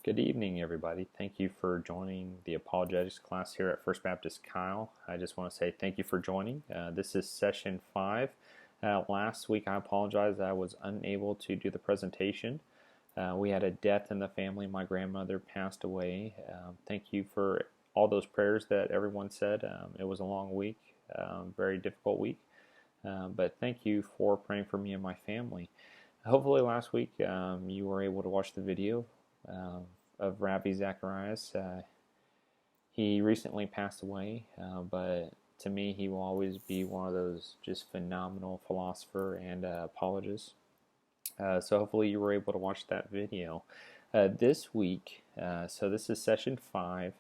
Good evening, everybody. Thank you for joining the Apologetics class here at First Baptist Kyle. I just want to say thank you for joining. This is session 5. Last week, I apologize, I was unable to do the presentation. We had a death in the family. My grandmother passed away. Thank you for all those prayers that everyone said. It was a long week, very difficult week. But thank you for praying for me and my family. Hopefully last week you were able to watch the video of Rabbi Zacharias. He recently passed away, but to me he will always be one of those just phenomenal philosopher and apologists. So hopefully you were able to watch that video. This week, so this is session 5.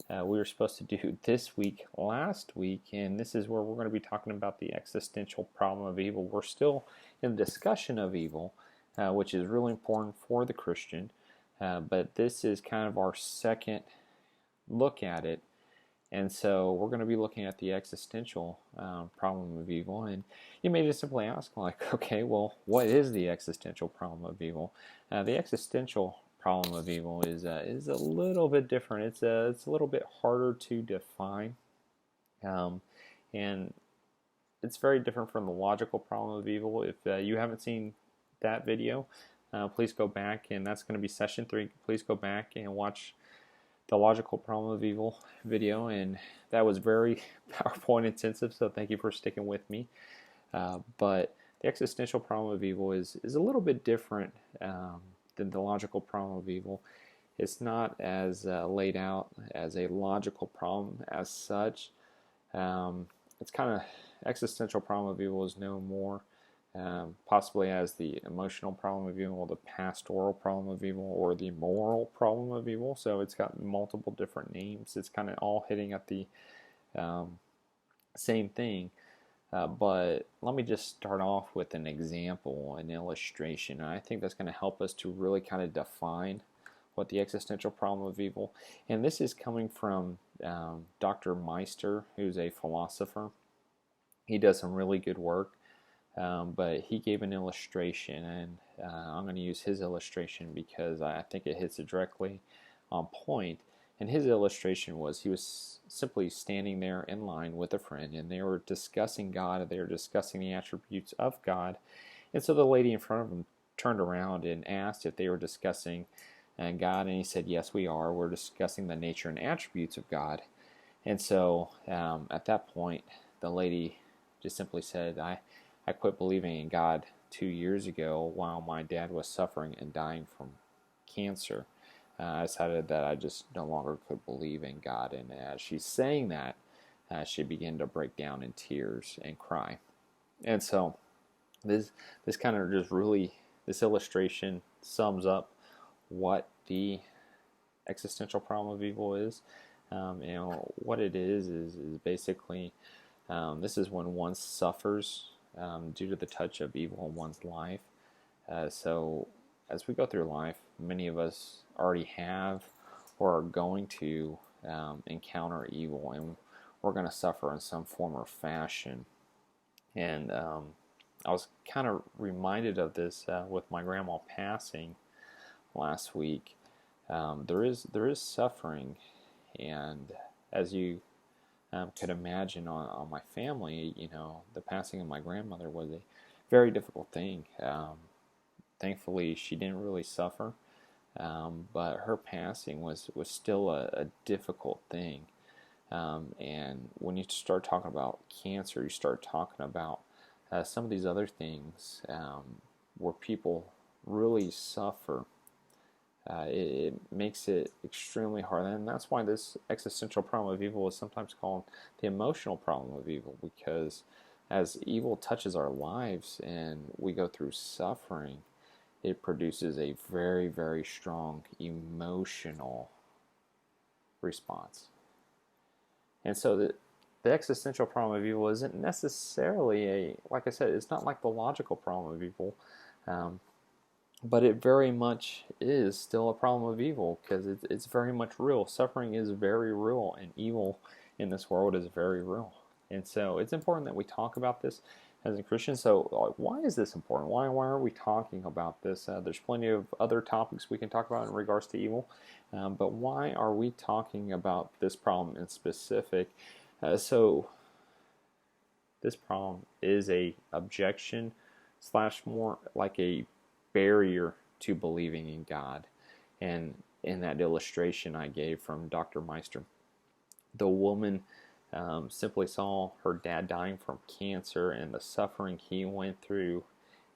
We were supposed to do this week last week, and this is where we're going to be talking about the existential problem of evil. We're still in the discussion of evil, which is really important for the Christian, but this is kind of our second look at it, and so we're going to be looking at the existential problem of evil. And you may just simply ask, like, okay, well, what is the existential problem of evil? The existential problem of evil is a little bit different. It's a little bit harder to define, and it's very different from the logical problem of evil. If you haven't seen that video, please go back, and that's going to be session 3. Please go back and watch the logical problem of evil video, and that was very PowerPoint intensive, so thank you for sticking with me. But the existential problem of evil is a little bit different than the logical problem of evil. It's not as laid out as a logical problem as such. It's kind of, existential problem of evil is no more possibly as the emotional problem of evil, the pastoral problem of evil, or the moral problem of evil. So it's got multiple different names. It's kind of all hitting at the same thing. But let me just start off with an example, an illustration. And I think that's going to help us to really kind of define what the existential problem of evil. And this is coming from Dr. Meister, who's a philosopher. He does some really good work, but he gave an illustration, and I'm going to use his illustration because I think it hits it directly on point. And his illustration was, he was simply standing there in line with a friend, and they were discussing God, they were discussing the attributes of God. And so the lady in front of him turned around and asked if they were discussing God, and he said, yes, we are. We're discussing the nature and attributes of God. And so at that point, the lady just simply said, I quit believing in God 2 years ago while my dad was suffering and dying from cancer. I decided that I just no longer could believe in God. And as she's saying that, she began to break down in tears and cry. And so this kind of just really, this illustration sums up what the existential problem of evil is. What it is basically, this is when one suffers due to the touch of evil in one's life. So as we go through life, many of us already have or are going to encounter evil, and we're going to suffer in some form or fashion. And I was kind of reminded of this with my grandma passing last week. There is suffering, and as you could imagine on my family, the passing of my grandmother was a very difficult thing. Thankfully, she didn't really suffer, but her passing was still a difficult thing. And when you start talking about cancer, you start talking about some of these other things where people really suffer. It makes it extremely hard, and that's why this existential problem of evil is sometimes called the emotional problem of evil, because as evil touches our lives and we go through suffering, it produces a very, very strong emotional response. And so the existential problem of evil isn't necessarily like I said, it's not like the logical problem of evil, but it very much is still a problem of evil, because it's very much real. Suffering is very real, and evil in this world is very real. And so it's important that we talk about this. as a Christian. So, why is this important? Why are we talking about this? There's plenty of other topics we can talk about in regards to evil, but why are we talking about this problem in specific? So, this problem is a objection slash more like a barrier to believing in God. And in that illustration I gave from Dr. Meister, the woman simply saw her dad dying from cancer and the suffering he went through,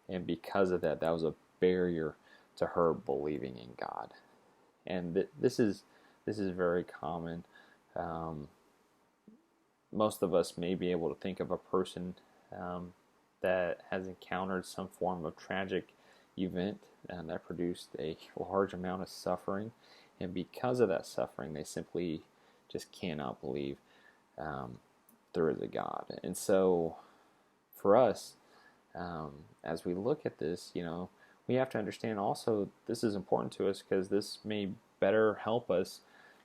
and because of that, that was a barrier to her believing in God. And this is very common. Most of us may be able to think of a person that has encountered some form of tragic event that produced a large amount of suffering, and because of that suffering, they simply just cannot believe there is a God. And so, for us, as we look at this, we have to understand also this is important to us because this may better help us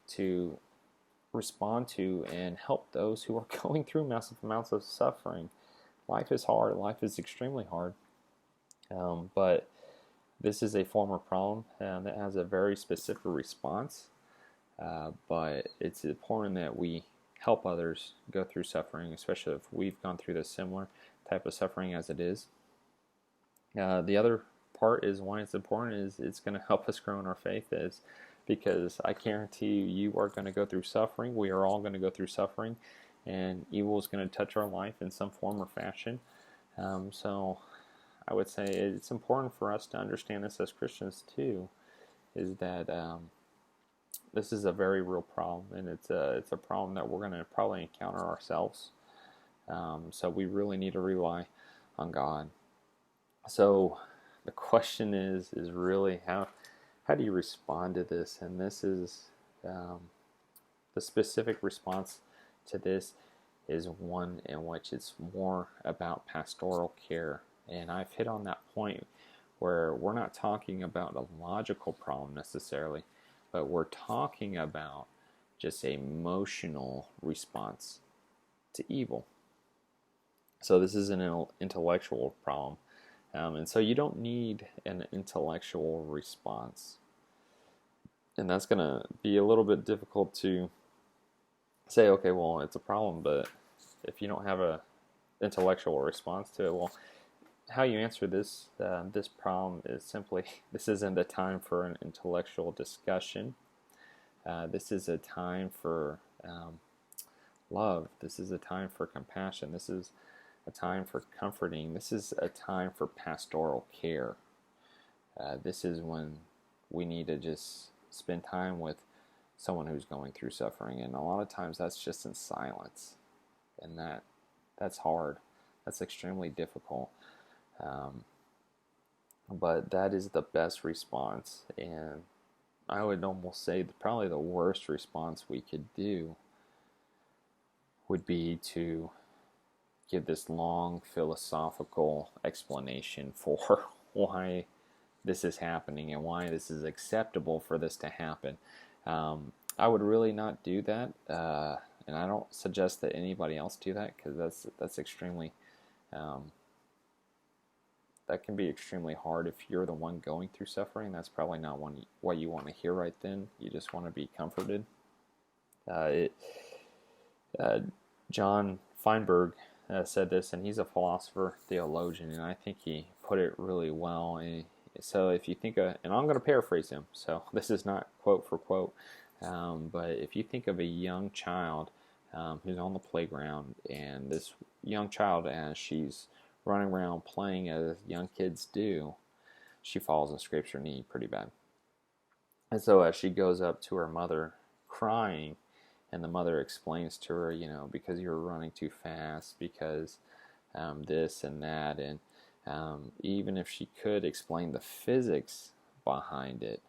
to respond to and help those who are going through massive amounts of suffering. Life is hard. Life is extremely hard. But this is a form of problem that has a very specific response. But it's important that we help others go through suffering, especially if we've gone through the similar type of suffering as it is. The other part is why it's important is it's going to help us grow in our faith, is because I guarantee you are going to go through suffering. We are all going to go through suffering, and evil is going to touch our life in some form or fashion. So I would say it's important for us to understand this as Christians too, is that this is a very real problem, and it's a problem that we're going to probably encounter ourselves. So we really need to rely on God. So the question is really how do you respond to this? And this is the specific response to this is one in which it's more about pastoral care. And I've hit on that point where we're not talking about a logical problem necessarily, but we're talking about just an emotional response to evil. So this is an intellectual problem. And so you don't need an intellectual response. And that's going to be a little bit difficult to say, okay, well, it's a problem, but if you don't have an intellectual response to it, well, how you answer this problem is simply, this isn't a time for an intellectual discussion. This is a time for love. This is a time for compassion. This is a time for comforting. This is a time for pastoral care. This is when we need to just spend time with someone who's going through suffering, and a lot of times that's just in silence, and that's hard. That's extremely difficult. But that is the best response, and I would almost say that probably the worst response we could do would be to give this long philosophical explanation for why this is happening and why this is acceptable for this to happen. I would really not do that, and I don't suggest that anybody else do that, because that's extremely that can be extremely hard if you're the one going through suffering. That's probably not what you want to hear right then. You just want to be comforted. John Feinberg said this, and he's a philosopher, theologian, and I think he put it really well. So if you think and I'm going to paraphrase him, so this is not quote for quote, but if you think of a young child who's on the playground, and this young child, as she's running around playing as young kids do, she falls and scrapes her knee pretty bad. And so as she goes up to her mother crying, and the mother explains to her, because you're running too fast, because this and that, and even if she could explain the physics behind it,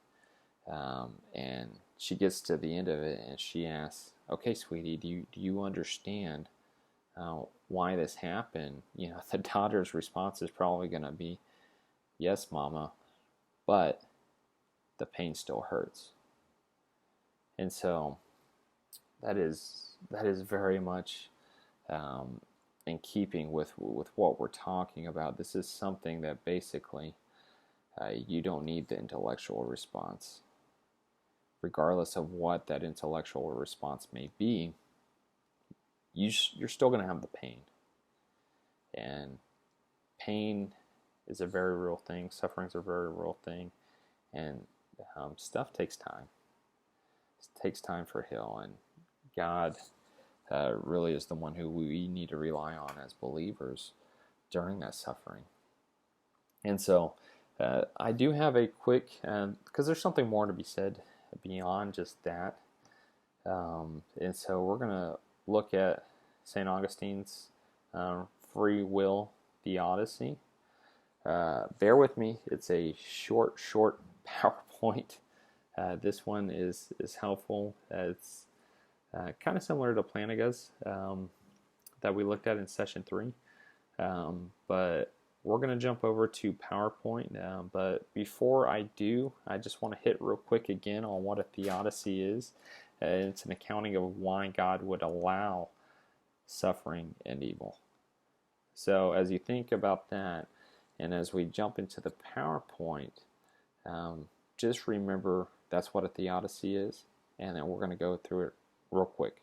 and she gets to the end of it, and she asks, okay, sweetie, do you understand why this happened? The daughter's response is probably going to be, yes, mama, but the pain still hurts. And so that is very much in keeping with what we're talking about. This is something that basically you don't need the intellectual response. Regardless of what that intellectual response may be, you're still going to have the pain. And pain is a very real thing. Suffering is a very real thing. And stuff takes time. It takes time for heal. And God really is the one who we need to rely on as believers during that suffering. And so I do have a quick, because there's something more to be said beyond just that. And so we're going to look at St. Augustine's free will theodicy. Bear with me. It's a short PowerPoint. This one is helpful. It's kind of similar to Plantinga's that we looked at in session 3. But we're going to jump over to PowerPoint. But before I do, I just want to hit real quick again on what a theodicy is. It's an accounting of why God would allow suffering and evil. So as you think about that, and as we jump into the PowerPoint, just remember that's what a theodicy is, and then we're going to go through it real quick.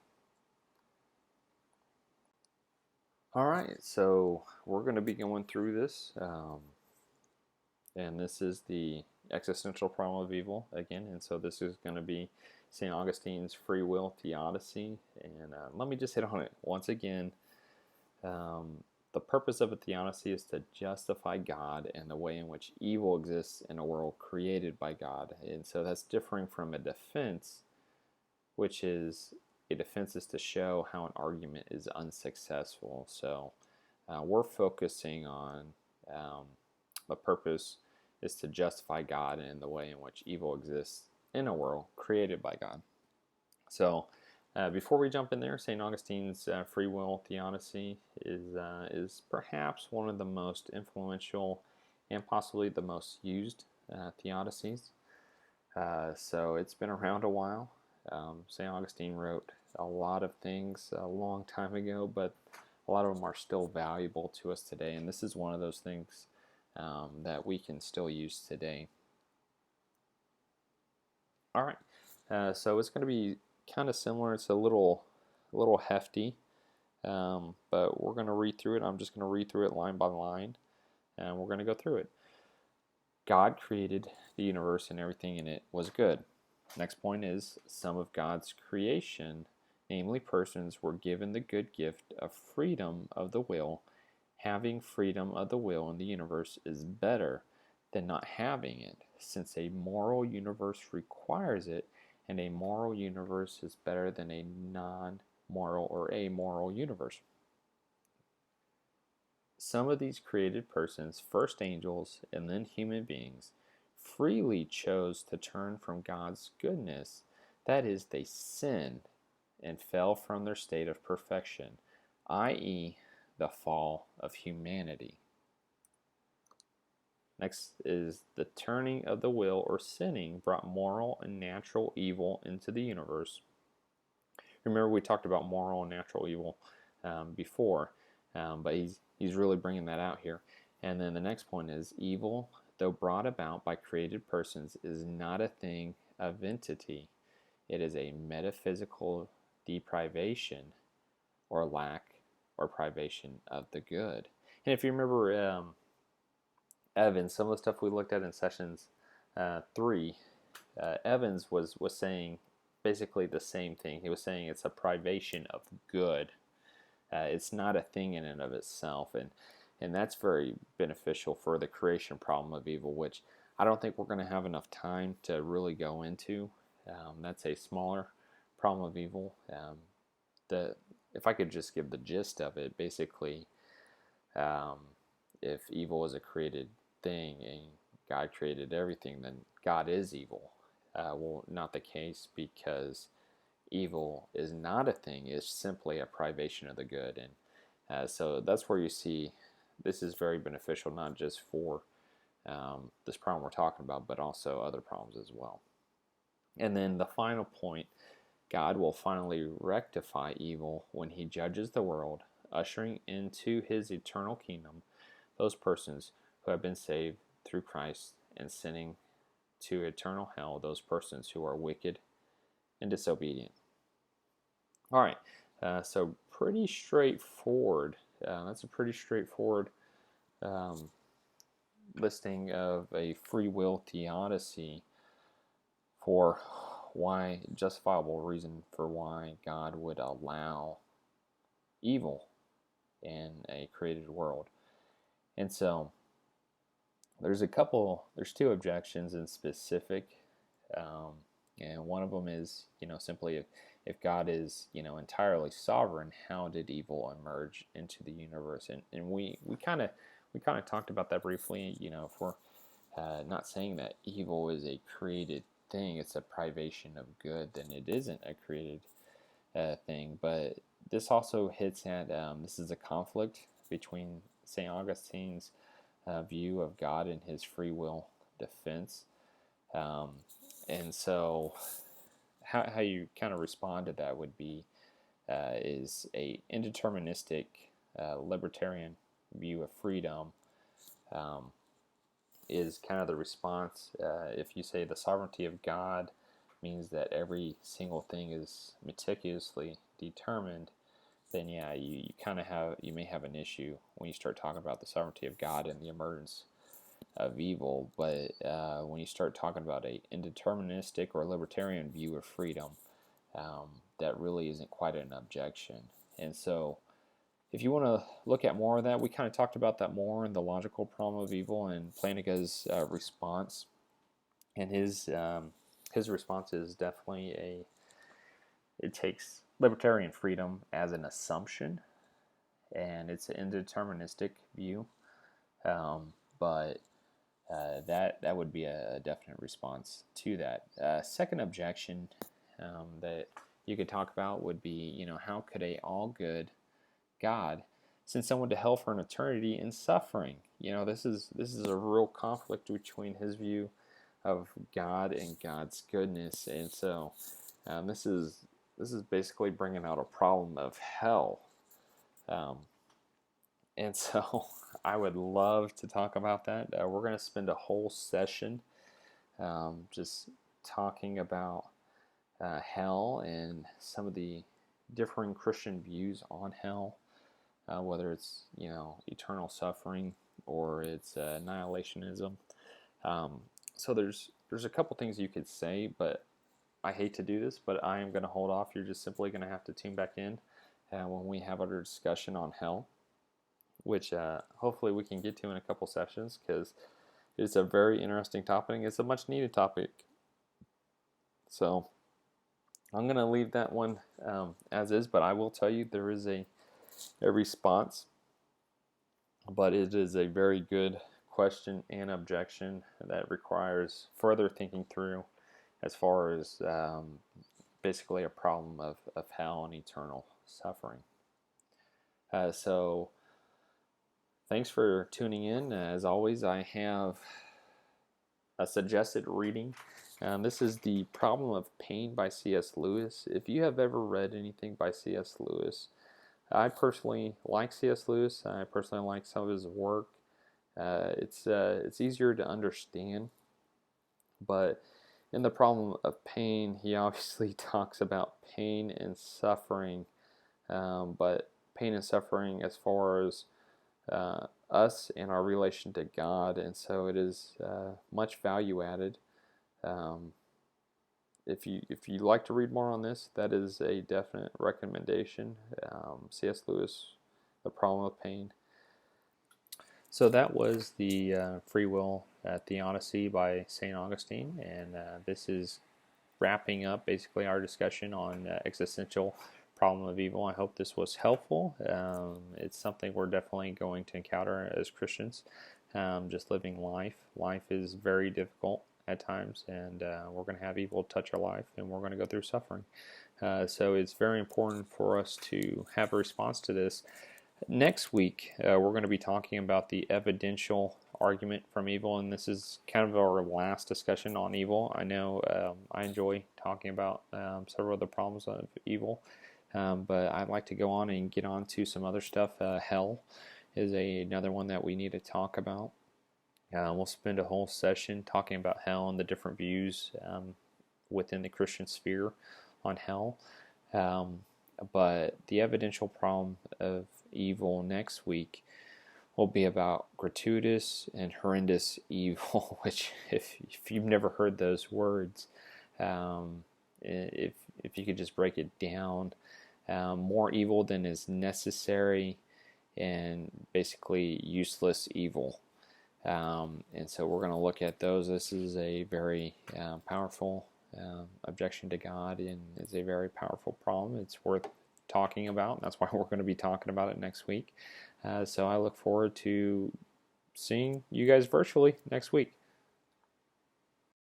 All right, so we're going to be going through this, and this is the existential problem of evil again, and so this is going to be St. Augustine's free will theodicy, and let me just hit on it once again. The purpose of a theodicy is to justify God and the way in which evil exists in a world created by God. And so that's differing from a defense, which is a defense is to show how an argument is unsuccessful. So we're focusing on the purpose is to justify God and the way in which evil exists in a world created by God. So before we jump in there, St. Augustine's free will theodicy is perhaps one of the most influential and possibly the most used theodicies. So it's been around a while. St. Augustine wrote a lot of things a long time ago, but a lot of them are still valuable to us today. And this is one of those things that we can still use today. All right, so it's going to be kind of similar. It's a little hefty, but we're going to read through it. I'm just going to read through it line by line, and we're going to go through it. God created the universe and everything in it was good. Next point is some of God's creation, namely persons, were given the good gift of freedom of the will. Having freedom of the will in the universe is better than not having it, since a moral universe requires it, and a moral universe is better than a non-moral or amoral universe. Some of these created persons, first angels and then human beings, freely chose to turn from God's goodness. That is, they sinned and fell from their state of perfection, i.e., the fall of humanity. Next is the turning of the will or sinning brought moral and natural evil into the universe. Remember we talked about moral and natural evil before, but he's really bringing that out here. And then the next point is evil, though brought about by created persons, is not a thing of entity. It is a metaphysical deprivation or lack or privation of the good. And if you remember Evans, some of the stuff we looked at in sessions 3, Evans was saying basically the same thing. He was saying it's a privation of good. It's not a thing in and of itself, and that's very beneficial for the creation problem of evil, which I don't think we're going to have enough time to really go into. That's a smaller problem of evil. If I could just give the gist of it, basically, if evil is a created thing and God created everything, then God is evil. Well, not the case, because evil is not a thing. It's simply a privation of the good. And so that's where you see this is very beneficial, not just for this problem we're talking about, but also other problems as well. And then the final point, God will finally rectify evil when he judges the world ushering into his eternal kingdom those persons who have been saved through Christ, and sending to eternal hell those persons who are wicked and disobedient. All right, so pretty straightforward. That's a pretty straightforward listing of a free will theodicy for why, justifiable reason for why God would allow evil in a created world. And so there's two objections in specific, and one of them is, simply if God is, entirely sovereign, how did evil emerge into the universe? And we kind of talked about that briefly. If we're not saying that evil is a created thing, it's a privation of good, then it isn't a created thing. But this also hits at this is a conflict between St. Augustine's view of God and his free will defense. And so how you kind of respond to that would be is a indeterministic libertarian view of freedom is kind of the response. If you say the sovereignty of God means that every single thing is meticulously determined, then yeah, you may have an issue when you start talking about the sovereignty of God and the emergence of evil. But when you start talking about a indeterministic or libertarian view of freedom, that really isn't quite an objection. And so if you want to look at more of that, we kind of talked about that more in the logical problem of evil and Plantinga's response. And his response is definitely it takes libertarian freedom as an assumption, and it's an indeterministic view. But that would be a definite response to that. Second objection that you could talk about would be, how could a all-good God send someone to hell for an eternity in suffering? This is a real conflict between his view of God and God's goodness, and so this is basically bringing out a problem of hell. And so I would love to talk about that. We're going to spend a whole session just talking about hell and some of the differing Christian views on hell, whether it's eternal suffering or it's annihilationism. So there's a couple things you could say, but I hate to do this, but I am going to hold off. You're just simply going to have to tune back in when we have our discussion on hell, which hopefully we can get to in a couple sessions, because it's a very interesting topic. It's a much needed topic. So I'm going to leave that one as is, but I will tell you there is a response, but it is a very good question and objection that requires further thinking through as far as basically a problem of hell and eternal suffering. So thanks for tuning in. As always, I have a suggested reading. This is The Problem of Pain by C.S. Lewis. If you have ever read anything by C.S. Lewis, I personally like C.S. Lewis. I personally like some of his work. It's easier to understand, but in The Problem of Pain, he obviously talks about pain and suffering, but pain and suffering as far as us and our relation to God, and so it is much value added. If you like to read more on this, that is a definite recommendation. C.S. Lewis, The Problem of Pain. So that was the Free Will Theodicy by St. Augustine, and this is wrapping up basically our discussion on existential problem of evil. I hope this was helpful. It's something we're definitely going to encounter as Christians, just living life. Life is very difficult at times, and we're going to have evil touch our life, and we're going to go through suffering. So it's very important for us to have a response to this. Next week, we're going to be talking about the evidential argument from evil, and this is kind of our last discussion on evil. I know I enjoy talking about several of the problems of evil, But I'd like to go on and get on to some other stuff. Hell is another one that we need to talk about. We'll spend a whole session talking about hell and the different views within the Christian sphere on hell. But the evidential problem of evil next week will be about gratuitous and horrendous evil, which if you've never heard those words, if you could just break it down, more evil than is necessary and basically useless evil. And so we're going to look at those. This is a very powerful objection to God, and it's a very powerful problem. It's worth talking about. That's why we're going to be talking about it next week. So I look forward to seeing you guys virtually next week.